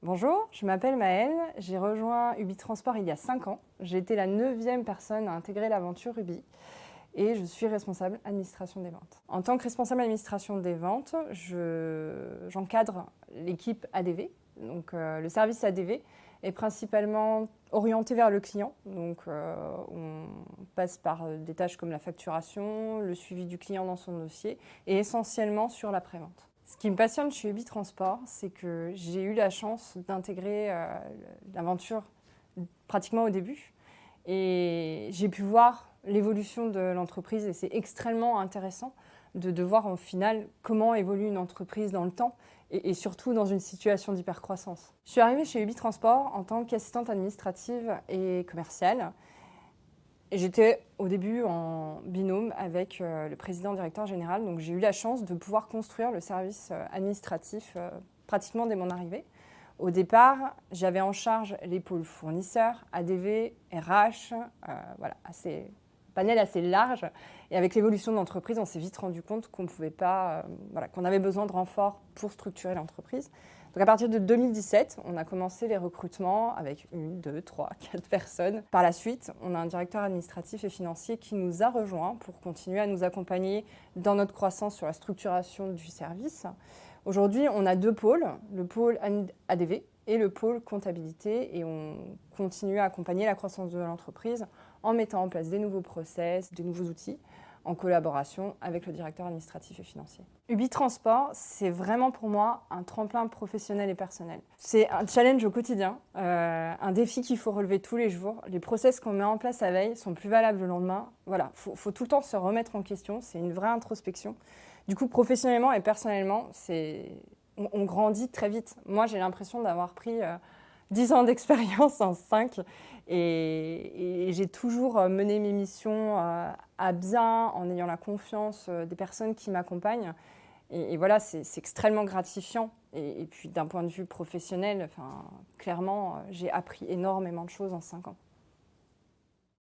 Bonjour, je m'appelle Maëlle, j'ai rejoint Ubi Transport il y a 5 ans. J'ai été la 9e personne à intégrer l'aventure Ubi et je suis responsable administration des ventes. En tant que responsable administration des ventes, j'encadre l'équipe ADV. Donc, le service ADV est principalement orienté vers le client. Donc, on passe par des tâches comme la facturation, le suivi du client dans son dossier et essentiellement sur la prévente. Ce qui me passionne chez Ubi Transport, c'est que j'ai eu la chance d'intégrer l'aventure pratiquement au début. Et j'ai pu voir l'évolution de l'entreprise et c'est extrêmement intéressant de voir au final comment évolue une entreprise dans le temps et surtout dans une situation d'hypercroissance. Je suis arrivée chez Ubi Transport en tant qu'assistante administrative et commerciale. Et j'étais au début en binôme avec le président directeur général, donc j'ai eu la chance de pouvoir construire le service administratif pratiquement dès mon arrivée. Au départ, j'avais en charge les pôles fournisseurs, ADV, RH, voilà, panel assez large. Et avec l'évolution de l'entreprise, on s'est vite rendu compte qu'on pouvait pas, voilà, qu'on avait besoin de renforts pour structurer l'entreprise. Donc à partir de 2017, on a commencé les recrutements avec 1, 2, 3, 4 personnes. Par la suite, on a un directeur administratif et financier qui nous a rejoints pour continuer à nous accompagner dans notre croissance sur la structuration du service. Aujourd'hui, on a 2 pôles, le pôle ADV et le pôle comptabilité, et on continue à accompagner la croissance de l'entreprise en mettant en place des nouveaux process, des nouveaux outils, en collaboration avec le directeur administratif et financier. Ubi Transport, c'est vraiment pour moi un tremplin professionnel et personnel. C'est un challenge au quotidien, un défi qu'il faut relever tous les jours. Les process qu'on met en place la veille sont plus valables le lendemain. Voilà, faut tout le temps se remettre en question, c'est une vraie introspection. Du coup, professionnellement et personnellement, on grandit très vite. Moi, j'ai l'impression d'avoir pris 10 ans d'expérience en 5 et j'ai toujours mené mes missions à bien en ayant la confiance des personnes qui m'accompagnent. Et voilà, c'est extrêmement gratifiant. Et puis d'un point de vue professionnel, clairement, j'ai appris énormément de choses en 5 ans.